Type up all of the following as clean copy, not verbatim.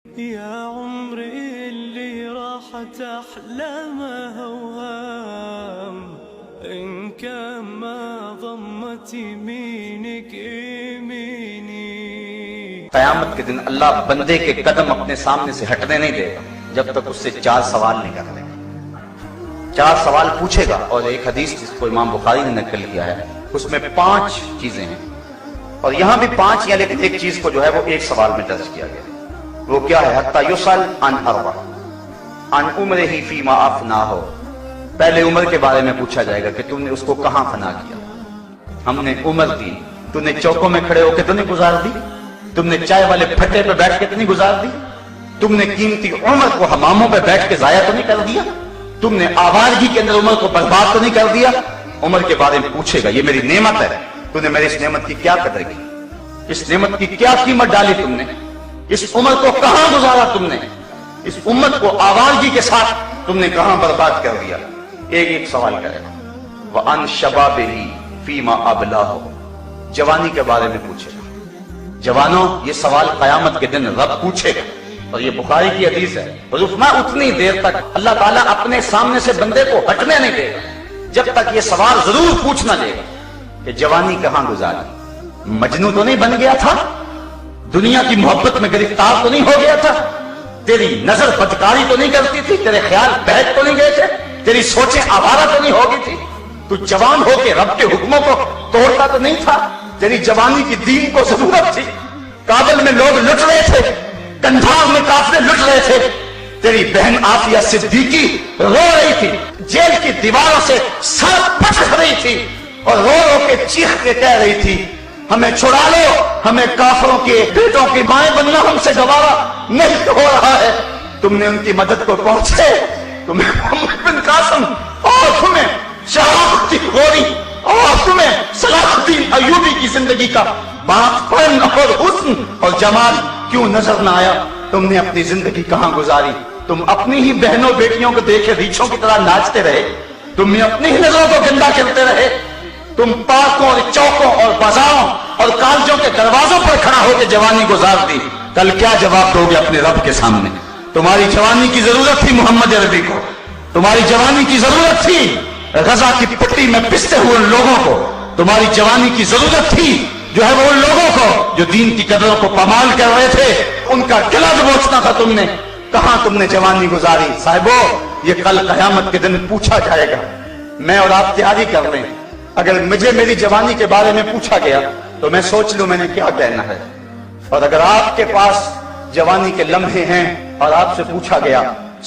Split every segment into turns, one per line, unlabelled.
يا عمري اللي راحت أحلامها وهام إن كان ما ضمت يمينك يميني.
قیامت کے دن اللہ بندے کے قدم اپنے سامنے سے ہٹنے نہیں دے گا جب تک اس سے 4 سوال نہیں کر لے گا. 4 سوال پوچھے گا، اور ایک حدیث جس کو امام بخاری نے نقل کیا ہے اس میں 5 چیزیں ہیں، اور یہاں بھی 5 ہیں، لیکن ایک چیز کو جو ہے وہ ایک سوال میں درج کیا گیا. وہ کیا ہے؟ حتی یسأل عن اربع عن عمرہ فیما افناہ. پہلے عمر کے بارے میں پوچھا جائے گا کہ تم نے اس کو کہاں فنا کیا. ہم نے عمر دی، تم نے چوکوں میں کھڑے ہو کے تو نہیں گزار دی، تم نے چائے والے پھٹے پہ بیٹھ کے تو نہیں گزار دی، تم نے قیمتی عمر کو حماموں پہ بیٹھ کے ضائع تو نہیں کر دیا، تم نے آوارگی کے اندر عمر کو برباد تو نہیں کر دیا. عمر کے بارے میں پوچھے گا. یہ میری نعمت ہے، تم نے میری اس نعمت کی کیا قدر کی، اس نعمت کی کیا قیمت ڈالی تم نے، اس عمر کو کہاں گزارا تم نے، اس امت کو آوارگی کے ساتھ تم نے کہاں برباد کر دیا. ایک سوال کرے گا. وَعَنْ شَبَابِهِ فِيمَا أَبْلَاهُ. جوانی کے بارے میں پوچھے گا. جوانوں، یہ سوال قیامت کے دن رب پوچھے گا، اور یہ بخاری کی حدیث ہے. حضور فرمایا اتنی دیر تک اللہ تعالیٰ اپنے سامنے سے بندے کو ہٹنے نہیں دے گا جب تک یہ سوال ضرور پوچھنا دے گا کہ جوانی کہاں گزاری. مجنوں تو نہیں بن گیا تھا، دنیا کی محبت میں گرفتار تو نہیں ہو گیا تھا، تیری نظر بدکاری تو نہیں کرتی تھی، تیرے خیال بہک تو نہیں گئے تھے، تیری سوچیں آوارہ تو نہیں ہو گئی تھی، تو جوان ہو کے رب کے حکموں کو توڑتا تو نہیں تھا. تیری جوانی کی دین کو ضرورت تھی. کابل میں لوگ لٹ رہے تھے، کندھار میں کافرے لٹ رہے تھے، تیری بہن آفیہ صدیقی رو رہی تھی، جیل کی دیواروں سے سر پھٹ رہی تھی اور رو رو کے چیخ کے کہہ رہی تھی ہمیں چھڑا لو، ہمیں کافروں کے بیٹوں کی مائیں بننا ہم سے گوارا نہیں ہو رہا ہے. تم نے ان کی مدد کو پہنچے، تمہیں محمد بن قاسم اور تمہیں شہاب غوری اور تمہیں صلاح الدین ایوبی کی زندگی کا بات پن اور حسن اور جمال کیوں نظر نہ آیا. تم نے اپنی زندگی کہاں گزاری؟ تم اپنی ہی بہنوں بیٹیوں کو دیکھے ریچھوں کی طرح ناچتے رہے، تم نے اپنی ہی نظروں کو گندا کرتے رہے، تم پارکوں اور چوکوں اور بازاروں اور کالجوں کے دروازوں پر کھڑا ہو کے جوانی گزار دی. کل کیا جواب دو گے اپنے رب کے سامنے؟ تمہاری جوانی کی ضرورت تھی محمد عربی کو، تمہاری جوانی کی ضرورت تھی غزہ کی پٹی میں پستے ہوئے لوگوں کو، تمہاری جوانی کی ضرورت تھی جو ہے وہ ان لوگوں کو جو دین کی قدروں کو پامال کر رہے تھے، ان کا قلعہ دبوچنا تھا تم نے. کہاں تم نے جوانی گزاری؟ صاحبو، یہ کل قیامت کے دن پوچھا جائے گا. میں اور آپ تیاری کر رہے ہیں. اگر مجھے میری جوانی کے بارے میں پوچھا گیا تو میں سوچ لوں میں نے کیا کہنا ہے، اور اگر آپ کے پاس جوانی کے لمحے ہیں اور آپ سے پوچھا گیا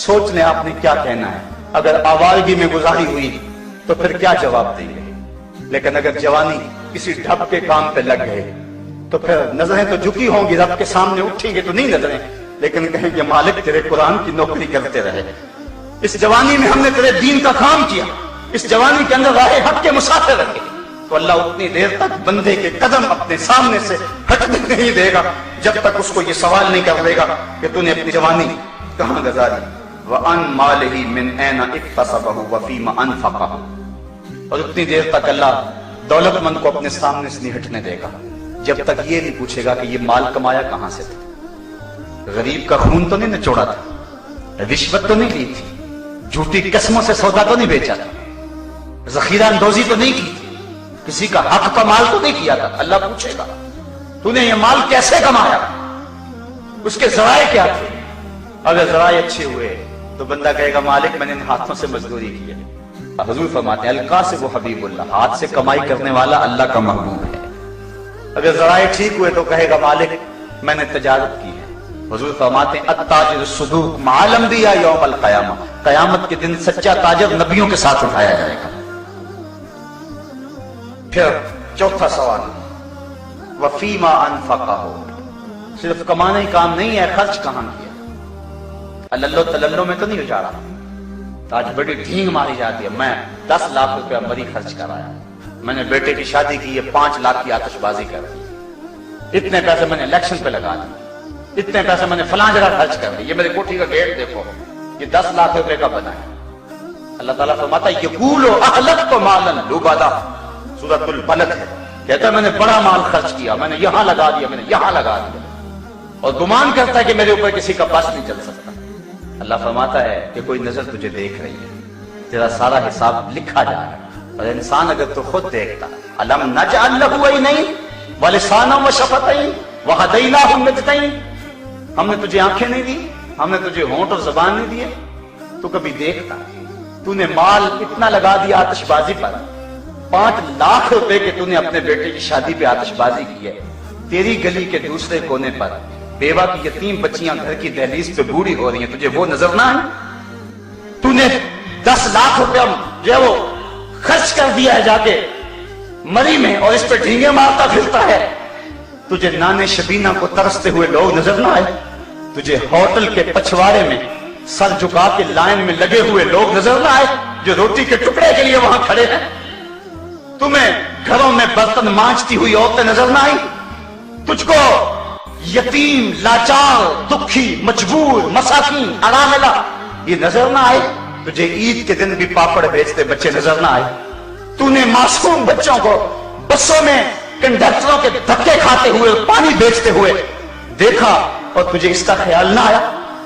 سوچ لیں آپ نے کیا کہنا ہے. اگر آوارگی میں گزاری ہوئی تو پھر کیا جواب دیں گے. لیکن اگر جوانی کسی ڈھب کے کام پہ لگ گئے تو پھر نظریں تو جھکی ہوں گی، رب کے سامنے اٹھیں گے تو نہیں نظریں، لیکن کہیں گے مالک تیرے قرآن کی نوکری کرتے رہے، اس جوانی میں ہم نے تیرے دین کا کام کیا، اس جوانی کے اندر راہ حق کے مسافر رکھے. تو اللہ اتنی دیر تک بندے کے قدم اپنے سامنے سے ہٹنے نہیں دے گا جب تک اس کو یہ سوال نہیں کر دے گا کہ تو نے اپنی جوانی کہاں گزاری. وَأَن مَالِهِ مِنْ أَيْنَ اكْتَسَبَهُ وَفِيمَ أَنْفَقَهُ. اور اتنی دیر تک اللہ دولت مند کو اپنے سامنے سے نہیں ہٹنے دے گا جب تک یہ نہیں پوچھے گا کہ یہ مال کمایا کہاں سے تھا. غریب کا خون تو نہیں نچوڑا تھا، رشوت تو نہیں لی تھی، جھوٹی قسموں سے سودا تو نہیں بیچا تھا، ذخیرہ اندوزی تو نہیں کی تھی، کسی کا حق کا مال تو نہیں کیا تھا. اللہ پوچھے گا تو نے یہ مال کیسے کمایا، اس کے ذرائع کیا تھے. اگر ذرائع اچھے ہوئے تو بندہ کہے گا مالک میں نے ان ہاتھوں سے مزدوری کی ہے. حضور فرماتے ہیں القاسب حبیب اللہ، ہاتھ سے کمائی کرنے والا اللہ کا محبوب ہے. اگر ذرائع ٹھیک ہوئے تو کہے گا مالک میں نے تجارت کی ہے. حضور فرماتے ہیں التاجر الصدوق مع الانبیاء یوم القیامہ، قیامت کے دن سچا تاجر نبیوں کے ساتھ اٹھایا جائے گا. پھر چوتھا سوال وفیما انفقہ. صرف کمانا ہی کام نہیں ہے، خرچ کہاں کیا. اللہ تللو میں تو نہیں اجاڑا. آج بڑی ڈھینگ ماری جاتی ہے میں 10 لاکھ روپیہ مری خرچ کرایا، میں نے بیٹے کی شادی کی، یہ 5 لاکھ کی آتش بازی کر دی، اتنے پیسے میں نے الیکشن پہ لگا دی، اتنے پیسے میں نے فلاں جگہ خرچ کر دی، یہ میرے کوٹھی کا گیٹ دیکھو یہ 10 لاکھ روپے کا بنا ہے. اللہ تعالیٰ فرماتا ہے یقولو اہلکت مالا لبدا، سورۃ البلد ہے، کہتا ہے میں نے بڑا مال خرچ کیا، میں نے یہاں لگا دیا، میں نے یہاں لگا دیا. اور گمان کرتا ہے کہ میرے اوپر کسی کا بس نہیں چل سکتا. اللہ فرماتا ہے کہ کوئی نظر تجھے دیکھ رہی ہے, تیرا سارا حساب لکھا جا رہا ہے. اور انسان اگر تو خود دیکھتا, الم نجعل لہ عینین ولسانا وشفتین وہدیناہ النجدین, ہم نے تجھے آنکھیں نہیں دی, ہم نے تجھے ہونٹ اور زبان نہیں دیے, تو کبھی دیکھتا. تو نے مال اتنا لگا دیا آتش بازی پر, 5 لاکھ روپے کے تو نے اپنے بیٹے کی شادی پہ آتش بازی کی ہے. تیری گلی کے دوسرے کونے پر بیوہ کی یتیم بچیاں گھر کی دہلیز پہ بوڑھی ہو رہی ہیں, تجھے وہ نظر نہ آئے؟ تو نے 10 لاکھ روپے جو ہے وہ خرچ کر دیا ہے جا کے مری میں, اور اس پہ ڈھینگے مارتا پھرتا ہے. تجھے نانے شبینہ کو ترستے ہوئے لوگ نظر نہ آئے؟ تجھے ہوٹل کے پچھواڑے میں سر جھکا کے لائن میں لگے ہوئے لوگ نظر نہ آئے جو روٹی کے ٹکڑے کے لیے وہاں کھڑے ہیں؟ تمہیں گھروں میں برتن مانجتی ہوئی عورتیں نظر نہ آئی؟ تجھ کو یتیم, لاچار, دکھی, مجبور, مساکین, اراملہ یہ نظر نہ آئے؟ تجھے عید کے دن بھی پاپڑ بیچتے بچے نظر نہ آئے؟ تو نے معصوم بچوں کو بسوں میں کنڈکٹروں کے دھکے کھاتے ہوئے, پانی بیچتے ہوئے دیکھا, اور تجھے اس کا خیال نہ آیا؟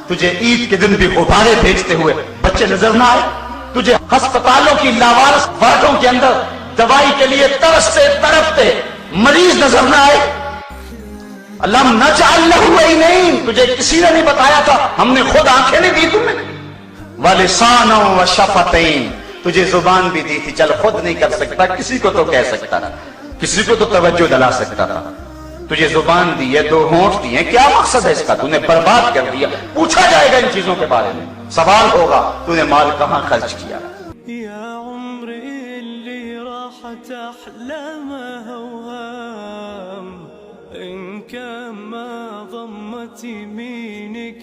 تجھے عید کے دن بھی غبارے بیچتے ہوئے بچے نظر نہ آئے؟ تجھے ہسپتالوں کی لاوارث وارڈوں کے اندر دوائی کے لیے ترستے تڑپتے مریض نظر نہ آئے؟ الم نجعل لہ عینین, تجھے کسی نے نہیں بتایا تھا, ہم نے خود آنکھیں نہیں دی تمہیں. ولسانا وشفتین, تجھے زبان بھی دی تھی, چل خود نہیں کر سکتا, کسی کو تو کہہ سکتا تھا, کسی کو تو توجہ دلا سکتا تھا. تجھے زبان دی ہے, 2 ہونٹ دیے, کیا مقصد ہے اس کا؟ تو نے برباد کر دیا. پوچھا جائے گا ان چیزوں کے بارے میں, سوال ہوگا تو نے مال کہاں خرچ کیا.
يا عمري اللي راحت أحلامها أوهام إن كان ما ضمت يمينك